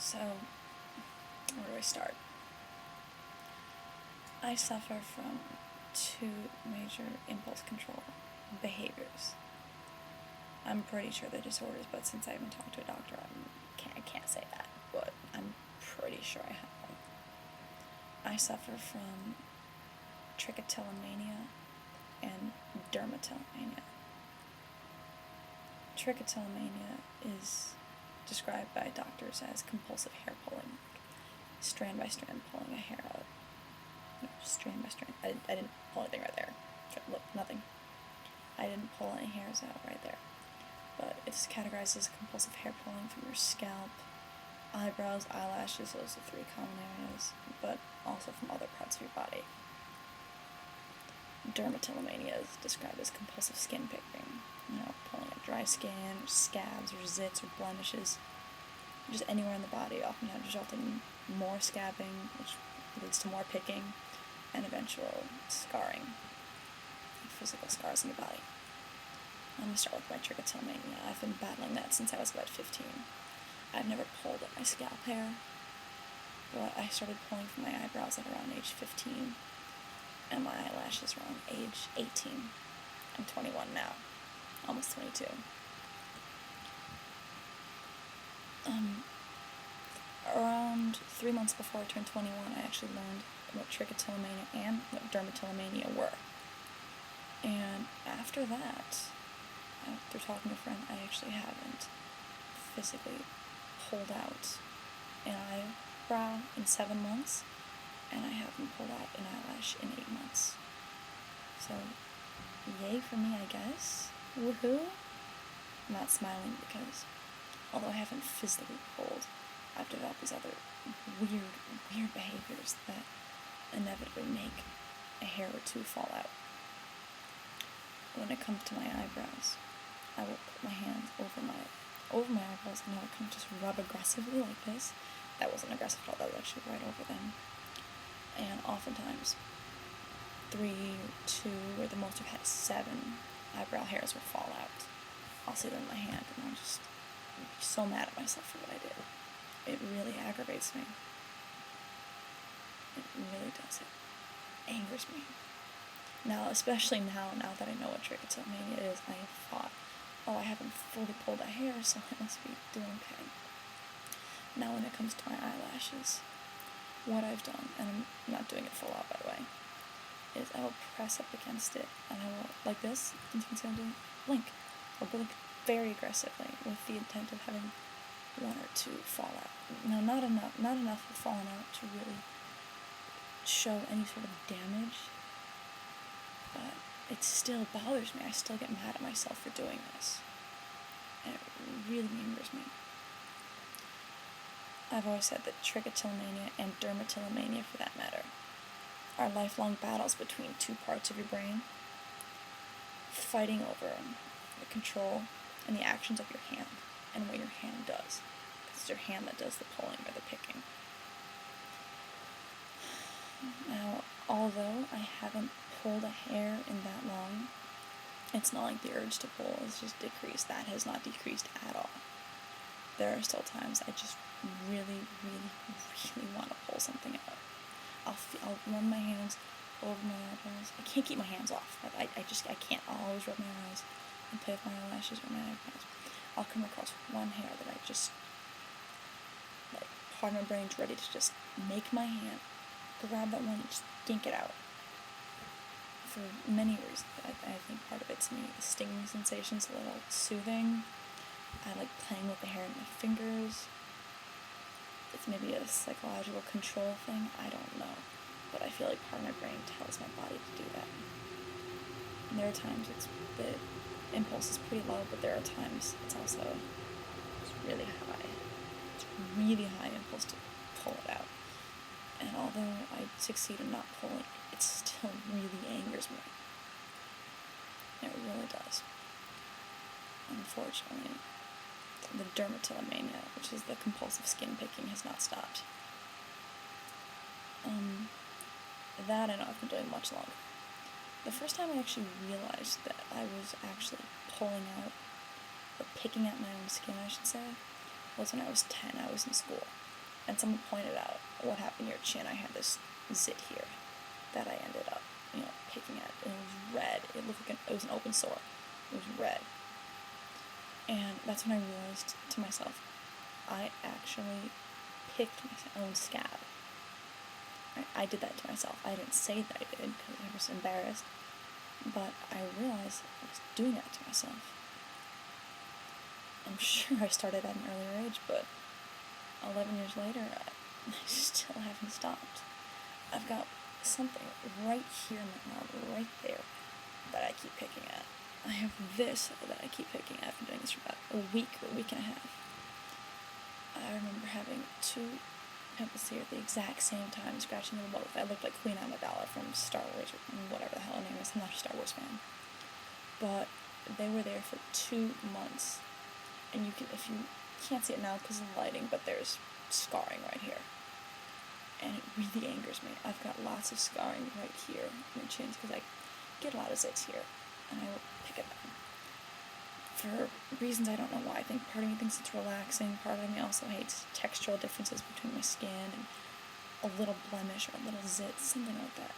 So, where do I start? I suffer from two major impulse control behaviors. I'm pretty sure they're disorders, but since I haven't talked to a doctor, I can't say that, but I'm pretty sure I have them. I suffer from trichotillomania and dermatillomania. Trichotillomania is described by doctors as compulsive hair pulling, strand by strand pulling a hair out. No, strand by strand. I didn't pull anything right there. Look, nothing. I didn't pull any hairs out right there. But it's categorized as compulsive hair pulling from your scalp, eyebrows, eyelashes, those are three common areas, but also from other parts of your body. Dermatillomania is described as compulsive skin picking, pulling at dry skin, or scabs, or zits, or blemishes, just anywhere in the body, oftentimes resulting in more scabbing, which leads to more picking, and eventual scarring, physical scars in the body. I'm going to start with my trichotillomania. I've been battling that since I was about 15. I've never pulled at my scalp hair, but I started pulling from my eyebrows at around age 15, and my eyelashes around age 18. I'm 21 now, almost 22. Around 3 months before I turned 21, I actually learned what trichotillomania and what dermatillomania were. And after that, after talking to a friend, I actually haven't physically pulled out an eyebrow in 7 months, and I haven't pulled out an eyelash in 8 months. So, yay for me, I guess. Woohoo! I'm not smiling because, although I haven't physically pulled, I've developed these other weird behaviors that inevitably make a hair or two fall out. When it comes to my eyebrows, I will put my hands over my eyebrows, and I will kind of just rub aggressively like this. That wasn't aggressive at all, that was actually right over them. And oftentimes, 3 or 2, or the most I've had 7 eyebrow hairs will fall out. I'll see them in my hand, and I'll just be so mad at myself for what I did. It really aggravates me. It really does. It angers me. Now, especially now that I know what trichotillomania is, I thought, I haven't fully pulled a hair, so I must be doing okay. Now, when it comes to my eyelashes, what I've done, and I'm not doing it full out, by the way, is I will press up against it, and I will, like this, and you can see I'm doing, blink. I'll blink very aggressively with the intent of having 1 or 2 fall out. Now, not enough have fallen out to really show any sort of damage, but it still bothers me. I still get mad at myself for doing this, and it really angers me. I've always said that trichotillomania and dermatillomania, for that matter, are lifelong battles between 2 parts of your brain fighting over the control and the actions of your hand and what your hand does. It's your hand that does the pulling or the picking. Now, although I haven't pulled a hair in that long, it's not like the urge to pull has just decreased. That has not decreased at all. There are still times I just really want to pull something out. I'll run my hands over my eyebrows. I can't keep my hands off. I can't. I'll always rub my eyes and play with my eyelashes or my eyebrows. I'll come across one hair that I just, part of my brain's ready to just make my hand, grab that one and just yank it out. For many reasons. I think part of it, to me, the stinging sensation's a little soothing. I like playing with the hair in my fingers. It's maybe a psychological control thing, I don't know. But I feel like part of my brain tells my body to do that. And there are times the impulse is pretty low, but there are times it's also really high. It's really high impulse to pull it out. And although I succeed in not pulling, it still really angers me. It really does. Unfortunately, the dermatillomania, which is the compulsive skin picking, has not stopped. That I know I've been doing much longer. The first time I actually realized that I was actually pulling out, or picking at my own skin, I should say, was when I was 10. I was in school. and someone pointed out what happened to your chin. I had this zit here that I ended up, picking at, and it was red. It looked like it was an open sore. It was red. And that's when I realized to myself, I actually picked my own scab. I did that to myself. I didn't say that I did because I was embarrassed, but I realized I was doing that to myself. I'm sure I started at an earlier age, but 11 years later, I still haven't stopped. I've got something right here in my arm, right there, that I keep picking at. I have this that I keep picking at. I've been doing this for about a week or a week and a half. I remember having 2 pimples here at the exact same time, scratching them both. I looked like Queen Amidala from Star Wars, or whatever the hell her name is. I'm not a Star Wars fan. But they were there for 2 months. And you can, if you can't see it now because of the lighting, but there's scarring right here. And it really angers me. I've got lots of scarring right here in my chins because I get a lot of zits here. And I will pick at them. For reasons I don't know why. I think part of me thinks it's relaxing. Part of me also hates textural differences between my skin and a little blemish or a little zit, something like that.